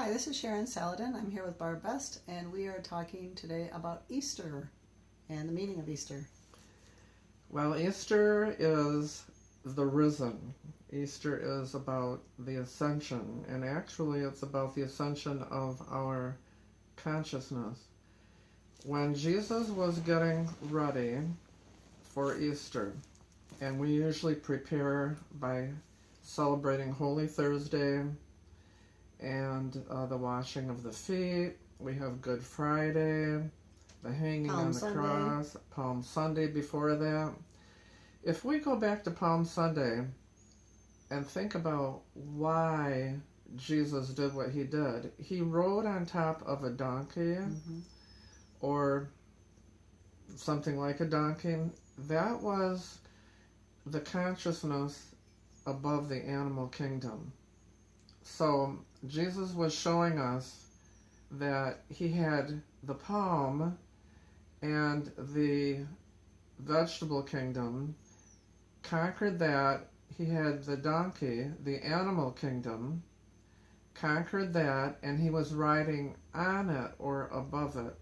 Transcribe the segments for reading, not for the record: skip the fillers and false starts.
Hi, this is Sharon Saladin. I'm here with Barb Best, and we are talking today about Easter and the meaning of Easter. Well, Easter is the risen. Easter is about the ascension, and actually it's about the ascension of our consciousness. When Jesus was getting ready for Easter, and we usually prepare by celebrating Holy Thursday and the washing of the feet. We have Good Friday, the hanging Palm on the Sunday. cross, Palm Sunday before that. If we go back to Palm Sunday and think about why Jesus did what he did, he rode on top of a donkey or something like a donkey. That was the consciousness above the animal kingdom. So Jesus was showing us that he had the palm and the vegetable kingdom, conquered that. He had the donkey, the animal kingdom, conquered that, and he was riding on it or above it.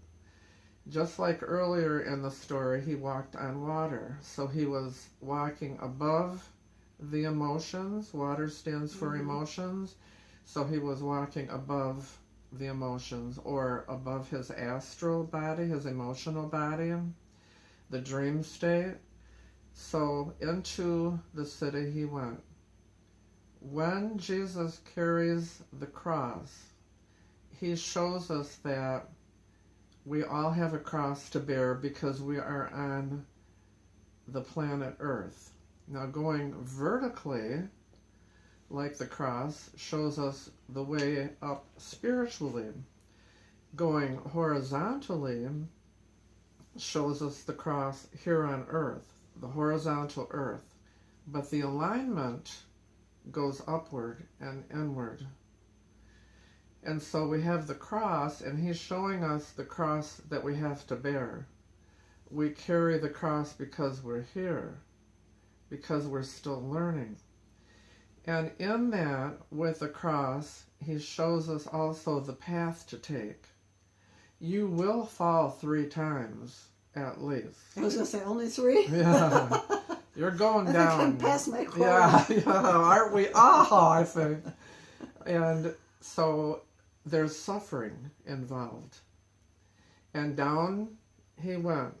Just like earlier in the story, he walked on water. So he was walking above the emotions. Water stands for emotions. So he was walking above the emotions, or above his astral body, his emotional body, the dream state. So into the city he went. When Jesus carries the cross, he shows us that we all have a cross to bear because we are on the planet Earth. Now, going vertically, like the cross, shows us the way up spiritually. Going horizontally shows us the cross here on earth, the horizontal earth. But the alignment goes upward and inward. And so we have the cross, and he's showing us the cross that we have to bear. We carry the cross because we're here, because we're still learning. And in that, with the cross, he shows us also the path to take. You will fall 3 times, at least. I was going to say only 3? Yeah. You're going down. I think I'm past my quota. Yeah, aren't we all, I think. And so there's suffering involved. And down he went.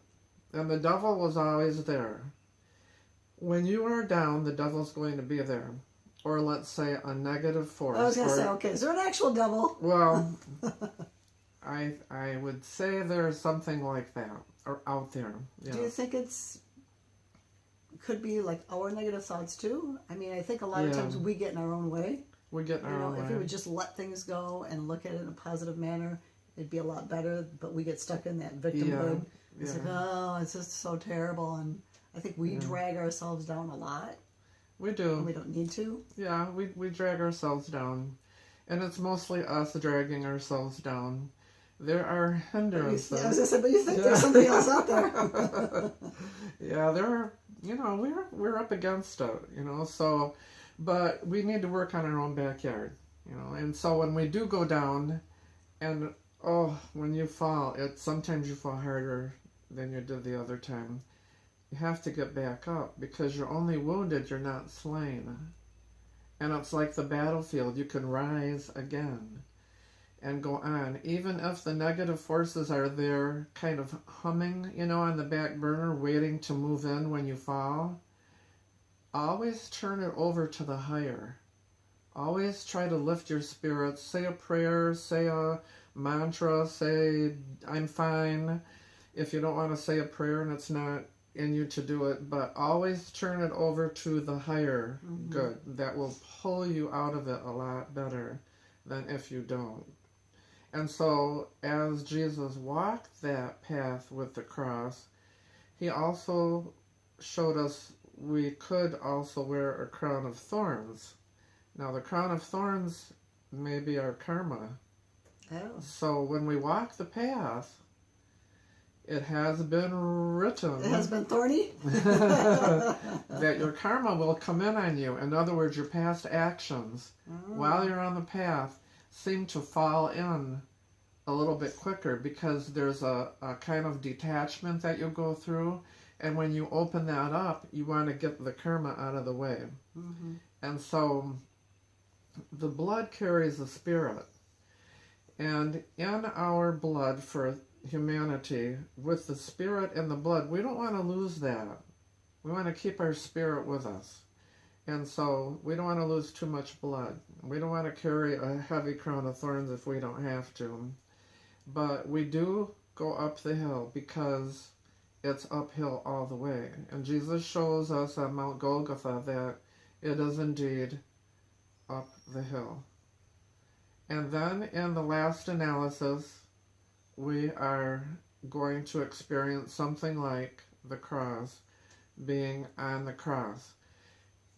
And the devil was always there. When you are down, the devil's going to be there. Or let's say a negative force. I was going to say, okay, is there an actual devil? Well, I would say there's something like that or out there. Yeah. Do you think could be like our negative thoughts too? I mean, I think a lot of times we get in our own way. We get in our own way. If we would just let things go and look at it in a positive manner, it'd be a lot better. But we get stuck in that victimhood. It's like, oh, it's just so terrible. And I think we drag ourselves down a lot. We do. And we don't need to. Yeah, we drag ourselves down. And it's mostly us dragging ourselves down. There are hindrances. I was going to say, but you think there's something else out there. Yeah, there are, we're up against it, so, but we need to work on our own backyard, and so when we do go down, and, when you fall, sometimes you fall harder than you did the other time. You have to get back up, because you're only wounded, you're not slain. And it's like the battlefield, you can rise again and go on. Even if the negative forces are there kind of humming, on the back burner, waiting to move in when you fall, always turn it over to the higher. Always try to lift your spirits. Say a prayer, say a mantra, say, I'm fine. If you don't want to say a prayer and it's not in you to do it, but always turn it over to the higher good. That will pull you out of it a lot better than if you don't. And so, as Jesus walked that path with the cross, he also showed us we could also wear a crown of thorns. Now, the crown of thorns may be our karma. Oh. So, when we walk the path, it has been written. It has been thorny? That your karma will come in on you. In other words, your past actions while you're on the path. seem to fall in a little bit quicker because there's a kind of detachment that you go through. And when you open that up, you want to get the karma out of the way. Mm-hmm. And so the blood carries the spirit. And in our blood for humanity, with the spirit and the blood, we don't want to lose that. We want to keep our spirit with us. And so we don't want to lose too much blood. We don't want to carry a heavy crown of thorns if we don't have to. But we do go up the hill because it's uphill all the way. And Jesus shows us on Mount Golgotha that it is indeed up the hill. And then in the last analysis, we are going to experience something like the cross, being on the cross.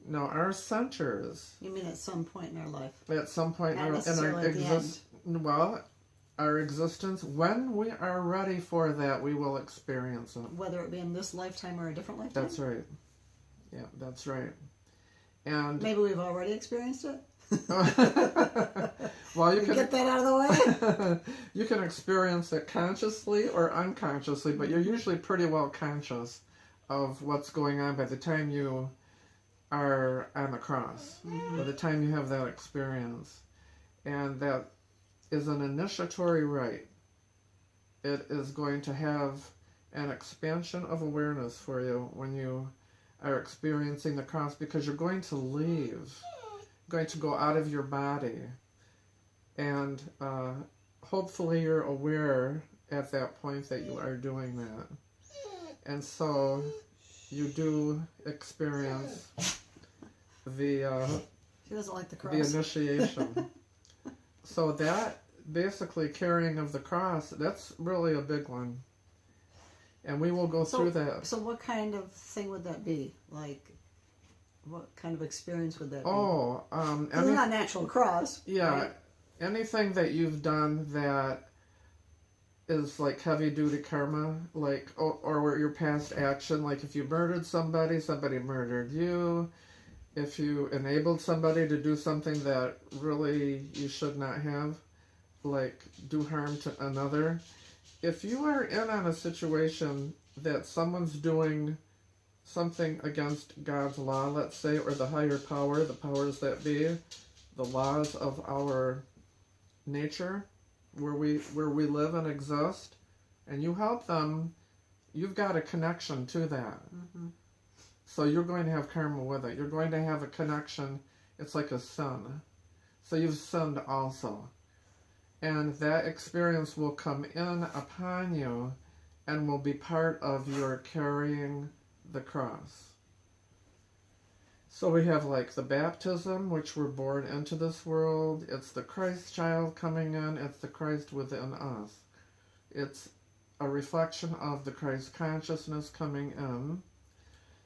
Now, our centers... You mean at some point in our life? At some point Not in necessarily our at the end. Well, our existence, when we are ready for that, we will experience it. Whether it be in this lifetime or a different lifetime? That's right. Yeah, that's right. And maybe we've already experienced it? well, you can get that out of the way. You can experience it consciously or unconsciously, but you're usually pretty well conscious of what's going on by the time you are on the cross, by the time you have that experience. And that is an initiatory rite. It is going to have an expansion of awareness for you when you are experiencing the cross, because you're going to leave, going to go out of your body, and hopefully you're aware at that point that you are doing that. And so you do experience the she doesn't like the cross. the initiation. So that basically carrying of the cross, that's really a big one. And we will go through that. So what kind of thing would that be? Like, what kind of experience would that be? Oh, It's not an actual cross. Yeah, right? anything that you've done that is like heavy duty karma, like or your past action, like if you murdered somebody, somebody murdered you, if you enabled somebody to do something that really you should not have, like do harm to another. If you are in on a situation that someone's doing something against God's law, let's say, or the higher power, the powers that be, the laws of our nature, where we live and exist, and you help them, you've got a connection to that. Mm-hmm. So you're going to have karma with it. You're going to have a connection. It's like a sin. So you've sinned also. And that experience will come in upon you and will be part of your carrying the cross. So we have like the baptism, which we're born into this world. It's the Christ child coming in. It's the Christ within us. It's a reflection of the Christ consciousness coming in.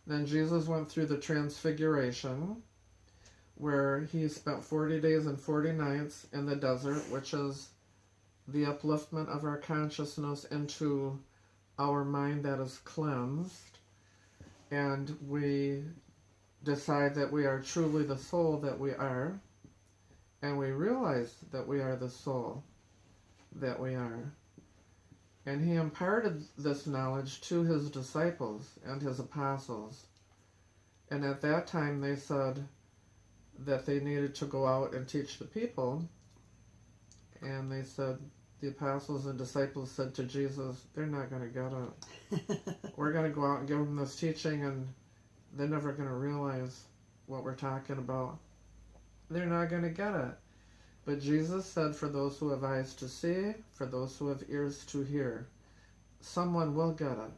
Then Jesus went through the transfiguration, where he spent 40 days and 40 nights in the desert, which is the upliftment of our consciousness into our mind that is cleansed. And we decide that we are truly the soul that we are, and we realize that we are the soul that we are. And he imparted this knowledge to his disciples and his apostles. And at that time they said that they needed to go out and teach the people. And they said, the apostles and disciples said to Jesus, they're not going to get it. We're going to go out and give them this teaching, and they're never going to realize what we're talking about. They're not going to get it. But Jesus said, for those who have eyes to see, for those who have ears to hear, someone will get it.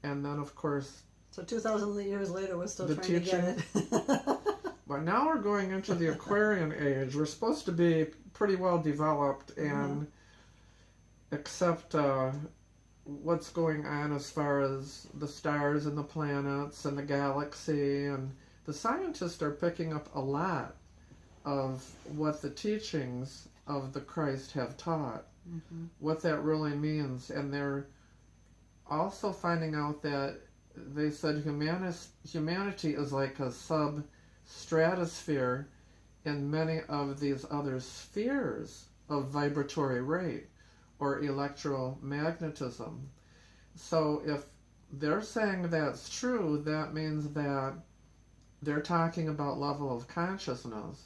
And then, of course, so 2,000 years later, we're still the trying teaching, to get it. But now we're going into the Aquarian age. We're supposed to be pretty well developed and accept what's going on as far as the stars and the planets and the galaxy. And the scientists are picking up a lot of what the teachings of the Christ have taught, what that really means. And they're also finding out that they said humanity is like a sub-stratosphere in many of these other spheres of vibratory rate or electromagnetism. So if they're saying that's true, that means that they're talking about level of consciousness.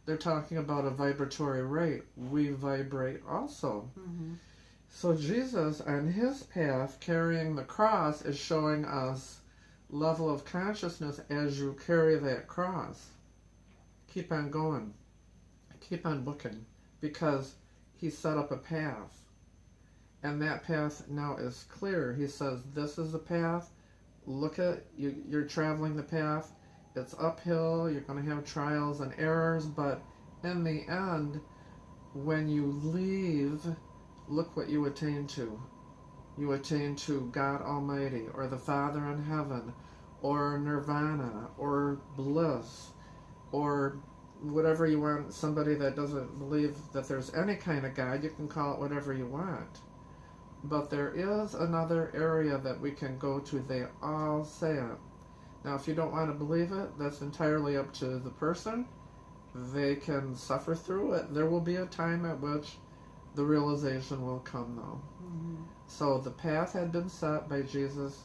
They're talking about a vibratory rate. We vibrate also. Mm-hmm. So Jesus, on his path, carrying the cross, is showing us level of consciousness as you carry that cross. Keep on going. Keep on looking. Because he set up a path. And that path now is clear. He says, this is the path. Look at, you're traveling the path. It's uphill. You're going to have trials and errors. But in the end, when you leave, look what you attain to. You attain to God Almighty, or the Father in heaven, or nirvana, or bliss, or whatever you want. Somebody that doesn't believe that there's any kind of God, you can call it whatever you want. But there is another area that we can go to. They all say it. Now, if you don't want to believe it, that's entirely up to the person. They can suffer through it. There will be a time at which the realization will come, though. Mm-hmm. So the path had been set by Jesus.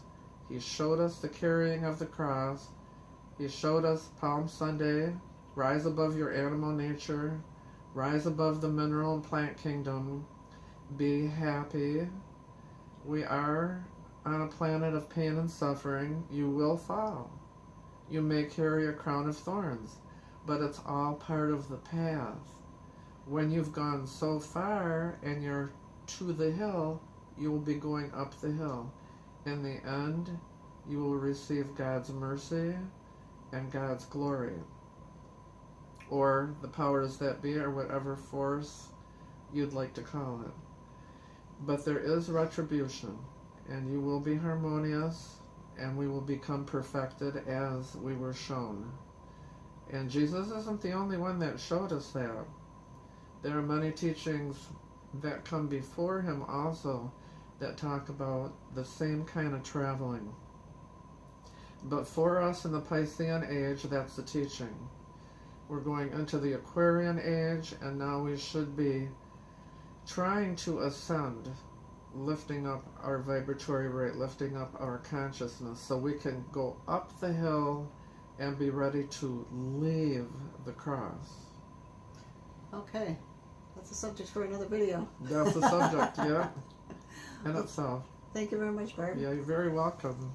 He showed us the carrying of the cross. He showed us Palm Sunday, rise above your animal nature, rise above the mineral and plant kingdom, be happy. We are on a planet of pain and suffering. You will fall. You may carry a crown of thorns, but it's all part of the path. When you've gone so far and you're to the hill, you will be going up the hill. In the end, you will receive God's mercy and God's glory, or the powers that be, or whatever force you'd like to call it. But there is retribution, and you will be harmonious, and we will become perfected as we were shown. And Jesus isn't the only one that showed us that. There are many teachings that come before him also that talk about the same kind of traveling. But for us in the Piscean age, that's the teaching. We're going into the Aquarian age, and now we should be trying to ascend, lifting up our vibratory rate, lifting up our consciousness, so we can go up the hill and be ready to leave the cross. Okay. That's a subject for another video. That's the subject, yeah, in itself. Thank you very much, Barb. Yeah, you're very welcome.